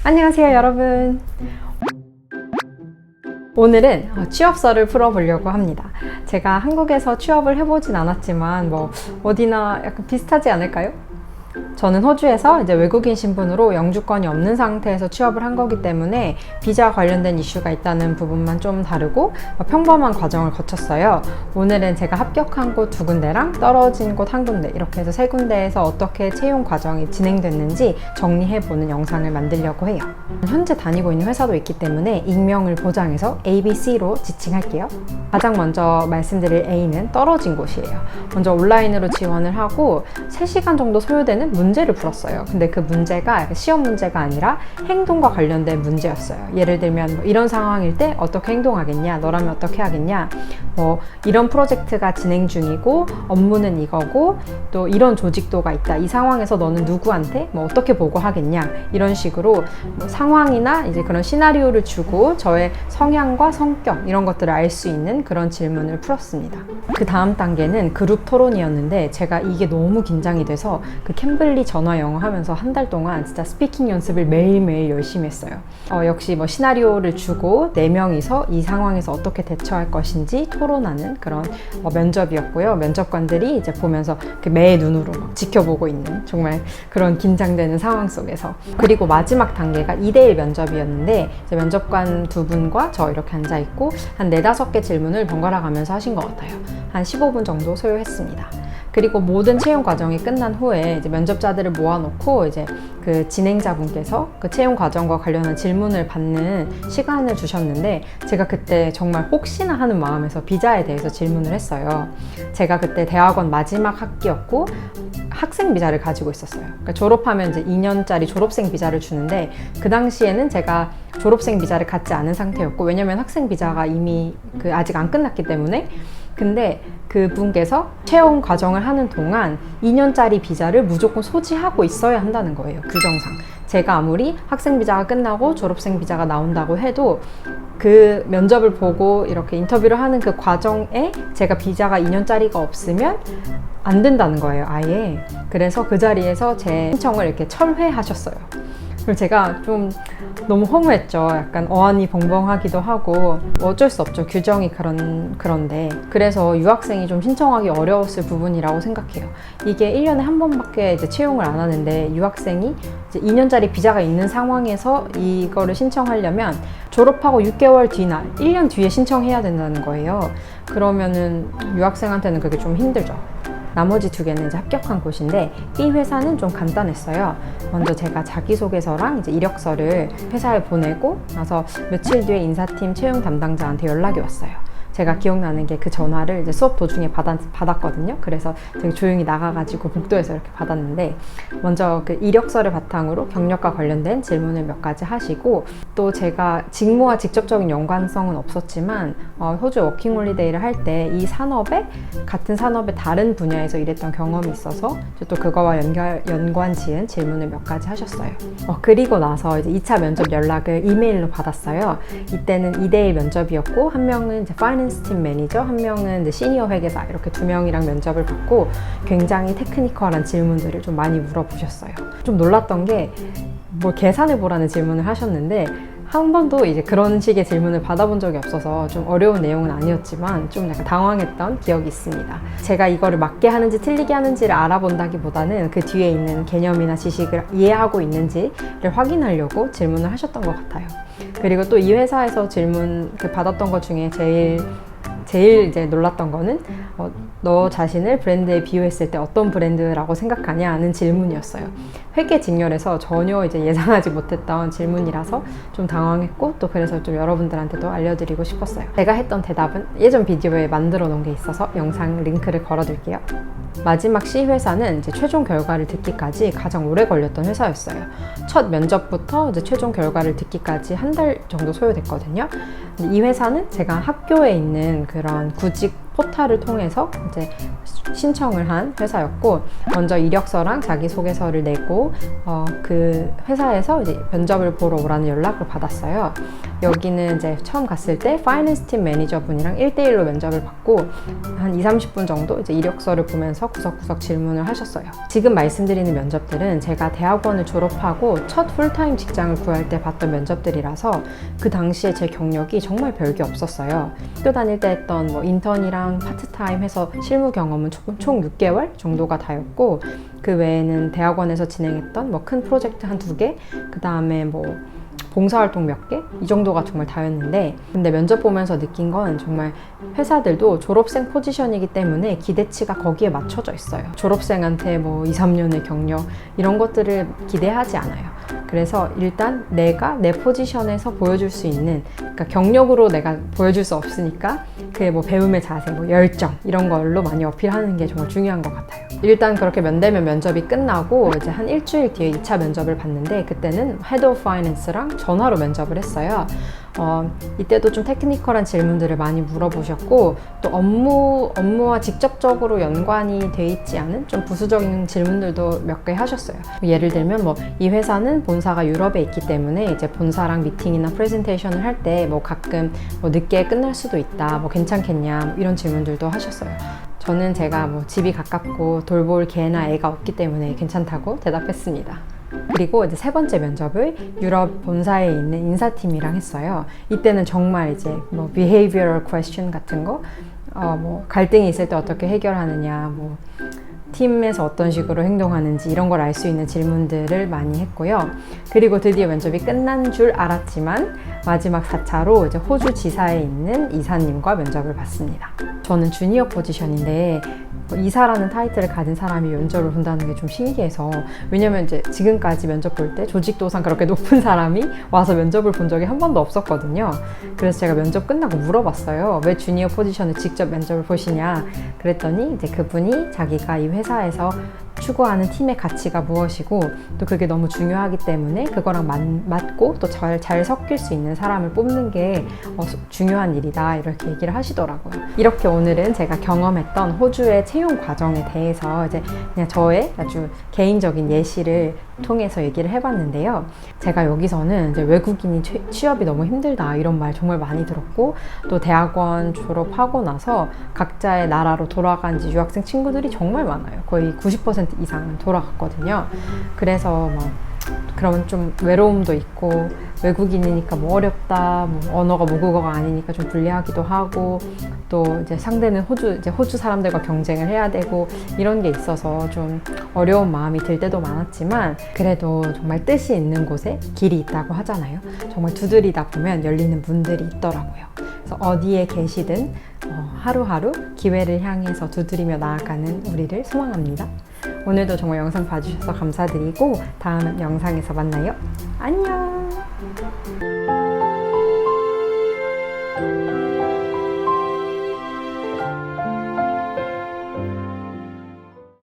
안녕하세요 여러분. 오늘은 취업설을 풀어보려고 합니다. 제가 한국에서 취업을 해보진 않았지만 어디나 약간 비슷하지 않을까요? 저는 호주에서 이제 외국인 신분으로 영주권이 없는 상태에서 취업을 한 거기 때문에 비자 관련된 이슈가 있다는 부분만 좀 다르고 평범한 과정을 거쳤어요. 오늘은 제가 합격한 곳 2군데랑 떨어진 곳 1군데 이렇게 해서 3군데에서 어떻게 채용 과정이 진행됐는지 정리해보는 영상을 만들려고 해요. 현재 다니고 있는 회사도 있기 때문에 익명을 보장해서 ABC로 지칭할게요. 가장 먼저 말씀드릴 A는 떨어진 곳이에요. 먼저 온라인으로 지원을 하고 3시간 정도 소요되는 문제를 풀었어요. 근데 그 문제가 시험 문제가 아니라 행동과 관련된 문제였어요. 예를 들면 이런 상황일 때 어떻게 행동하겠냐, 너라면 어떻게 하겠냐, 이런 프로젝트가 진행 중이고 업무는 이거고 또 이런 조직도가 있다. 이 상황에서 너는 누구한테 어떻게 보고하겠냐, 이런 식으로 상황이나 이제 그런 시나리오를 주고 저의 성향과 성격 이런 것들을 알 수 있는 그런 질문을 풀었습니다. 그 다음 단계는 그룹 토론이었는데 제가 이게 너무 긴장이 돼서 그 캠블리 전화 영어 하면서 한 달 동안 진짜 스피킹 연습을 매일매일 열심히 했어요. 역시 시나리오를 주고 4명이서 이 상황에서 어떻게 대처할 것인지 토론하는 그런 면접이었고요. 면접관들이 이제 보면서 매 눈으로 지켜보고 있는 정말 그런 긴장되는 상황 속에서. 그리고 마지막 단계가 2대1 면접이었는데 이제 면접관 2분과 저 이렇게 앉아있고 한 4-5개 질문을 번갈아 가면서 하신 것 같아요. 한 15분 정도 소요했습니다. 그리고 모든 채용 과정이 끝난 후에 이제 면접자들을 모아놓고 이제 그 진행자분께서 그 채용 과정과 관련한 질문을 받는 시간을 주셨는데 제가 그때 정말 혹시나 하는 마음에서 비자에 대해서 질문을 했어요. 제가 그때 대학원 마지막 학기였고 학생 비자를 가지고 있었어요. 그러니까 졸업하면 이제 2년짜리 졸업생 비자를 주는데 그 당시에는 제가 졸업생 비자를 갖지 않은 상태였고, 왜냐면 학생 비자가 이미 아직 안 끝났기 때문에. 근데 그분께서 채용 과정을 하는 동안 2년짜리 비자를 무조건 소지하고 있어야 한다는 거예요, 규정상. 제가 아무리 학생 비자가 끝나고 졸업생 비자가 나온다고 해도 그 면접을 보고 이렇게 인터뷰를 하는 그 과정에 제가 비자가 2년짜리가 없으면 안 된다는 거예요, 아예. 그래서 그 자리에서 제 신청을 이렇게 철회하셨어요. 그럼 제가 좀 너무 허무했죠. 약간 어안이 벙벙하기도 하고 어쩔 수 없죠. 규정이 그런데. 그래서 유학생이 좀 신청하기 어려웠을 부분이라고 생각해요. 이게 1년에 한 번밖에 이제 채용을 안 하는데 유학생이 이제 2년짜리 비자가 있는 상황에서 이거를 신청하려면 졸업하고 6개월 뒤나 1년 뒤에 신청해야 된다는 거예요. 그러면은 유학생한테는 그게 좀 힘들죠. 나머지 2개는 이제 합격한 곳인데 이 회사는 좀 간단했어요. 먼저 제가 자기소개서랑 이제 이력서를 회사에 보내고 나서 며칠 뒤에 인사팀 채용 담당자한테 연락이 왔어요. 제가 기억나는 게 그 전화를 이제 수업 도중에 받았거든요. 그래서 되게 조용히 나가가지고 복도에서 이렇게 받았는데, 먼저 그 이력서를 바탕으로 경력과 관련된 질문을 몇 가지 하시고, 또 제가 직무와 직접적인 연관성은 없었지만 호주 워킹홀리데이를 할 때 이 산업에 같은 산업의 다른 분야에서 일했던 경험이 있어서 또 그거와 연관 지은 질문을 몇 가지 하셨어요. 그리고 나서 이제 2차 면접 연락을 이메일로 받았어요. 이때는 2대1 면접이었고 한 명은 이제 파이낸스 팀 매니저, 한 명은 이제 시니어 회계사, 이렇게 2명이랑 면접을 받고 굉장히 테크니컬한 질문들을 좀 많이 물어보셨어요. 좀 놀랐던 게 계산해 보라는 질문을 하셨는데 한 번도 이제 그런 식의 질문을 받아본 적이 없어서 좀 어려운 내용은 아니었지만 좀 약간 당황했던 기억이 있습니다. 제가 이거를 맞게 하는지 틀리게 하는지를 알아본다기보다는 그 뒤에 있는 개념이나 지식을 이해하고 있는지를 확인하려고 질문을 하셨던 것 같아요. 그리고 또 이 회사에서 질문 받았던 것 중에 제일 이제 놀랐던 거는 너 자신을 브랜드에 비유했을 때 어떤 브랜드라고 생각하냐 하는 질문이었어요. 회계 직렬에서 전혀 이제 예상하지 못했던 질문이라서 좀 당황했고, 또 그래서 좀 여러분들한테도 알려드리고 싶었어요. 제가 했던 대답은 예전 비디오에 만들어 놓은 게 있어서 영상 링크를 걸어둘게요. 마지막 C 회사는 이제 최종 결과를 듣기까지 가장 오래 걸렸던 회사였어요. 첫 면접부터 이제 최종 결과를 듣기까지 한 달 정도 소요됐거든요. 이 회사는 제가 학교에 있는 그런 구직 포탈을 통해서 이제 신청을 한 회사였고, 먼저 이력서랑 자기소개서를 내고 그 회사에서 이제 면접을 보러 오라는 연락을 받았어요. 여기는 이제 처음 갔을 때 파이낸스 팀 매니저 분이랑 1대1로 면접을 받고 한 20-30분 정도 이제 이력서를 보면서 구석구석 질문을 하셨어요. 지금 말씀드리는 면접들은 제가 대학원을 졸업하고 첫 풀타임 직장을 구할 때 봤던 면접들이라서 그 당시에 제 경력이 정말 별게 없었어요. 학교 다닐 때 했던 뭐 인턴이랑 파트타임 해서 실무 경험은 총 6개월 정도가 다였고, 그 외에는 대학원에서 진행했던 뭐 큰 프로젝트 한 2개, 그 다음에 뭐 봉사활동 몇 개? 이 정도가 정말 다였는데, 근데 면접 보면서 느낀 건 정말 회사들도 졸업생 포지션이기 때문에 기대치가 거기에 맞춰져 있어요. 졸업생한테 뭐 2-3년의 경력 이런 것들을 기대하지 않아요. 그래서 일단 내가 내 포지션에서 보여줄 수 있는, 그러니까 경력으로 내가 보여줄 수 없으니까 그게 뭐 배움의 자세, 뭐 열정 이런 걸로 많이 어필하는 게 정말 중요한 것 같아요. 일단 그렇게 면대면 면접이 끝나고 이제 한 일주일 뒤에 2차 면접을 봤는데, 그때는 헤드 오브 파이낸스랑 전화로 면접을 했어요. 이때도 좀 테크니컬한 질문들을 많이 물어보셨고, 또 업무와 직접적으로 연관이 돼 있지 않은 좀 부수적인 질문들도 몇 개 하셨어요. 예를 들면 뭐 이 회사는 본사가 유럽에 있기 때문에 이제 본사랑 미팅이나 프레젠테이션을 할 때 뭐 가끔 뭐 늦게 끝날 수도 있다, 뭐 괜찮겠냐, 뭐 이런 질문들도 하셨어요. 저는 제가 뭐 집이 가깝고 돌볼 개나 애가 없기 때문에 괜찮다고 대답했습니다. 그리고 이제 3번째 면접을 유럽 본사에 있는 인사팀이랑 했어요. 이때는 정말 이제 뭐 behavioral question 같은 거, 뭐 갈등이 있을 때 어떻게 해결하느냐, 뭐 팀에서 어떤 식으로 행동하는지 이런 걸 알 수 있는 질문들을 많이 했고요. 그리고 드디어 면접이 끝난 줄 알았지만 마지막 4차로 이제 호주 지사에 있는 이사님과 면접을 봤습니다. 저는 주니어 포지션인데 이사라는 타이틀을 가진 사람이 면접을 본다는 게 좀 신기해서, 왜냐면 이제 지금까지 면접 볼 때 조직도상 그렇게 높은 사람이 와서 면접을 본 적이 한 번도 없었거든요. 그래서 제가 면접 끝나고 물어봤어요. 왜 주니어 포지션을 직접 면접을 보시냐 그랬더니, 이제 그분이 자기가 이 회사에서 추구하는 팀의 가치가 무엇이고 또 그게 너무 중요하기 때문에 그거랑 맞고 또 잘 섞일 수 있는 사람을 뽑는 게 중요한 일이다, 이렇게 얘기를 하시더라고요. 이렇게 오늘은 제가 경험했던 호주의 채용 과정에 대해서 이제 그냥 저의 아주 개인적인 예시를 통해서 얘기를 해봤는데요. 제가 여기서는 이제 외국인이 취업이 너무 힘들다 이런 말 정말 많이 들었고, 또 대학원 졸업하고 나서 각자의 나라로 돌아간 지 유학생 친구들이 정말 많아요. 거의 90% 이상 돌아갔거든요. 그래서 막 그러면 좀 외로움도 있고, 외국인이니까 뭐 어렵다, 뭐 언어가 모국어가 아니니까 좀 불리하기도 하고, 또 이제 상대는 호주 사람들과 경쟁을 해야 되고, 이런 게 있어서 좀 어려운 마음이 들 때도 많았지만, 그래도 정말 뜻이 있는 곳에 길이 있다고 하잖아요. 정말 두드리다 보면 열리는 문들이 있더라고요. 그래서 어디에 계시든 하루하루 기회를 향해서 두드리며 나아가는 우리를 소망합니다. 오늘도 정말 영상 봐주셔서 감사드리고 다음 영상에서 만나요. 안녕.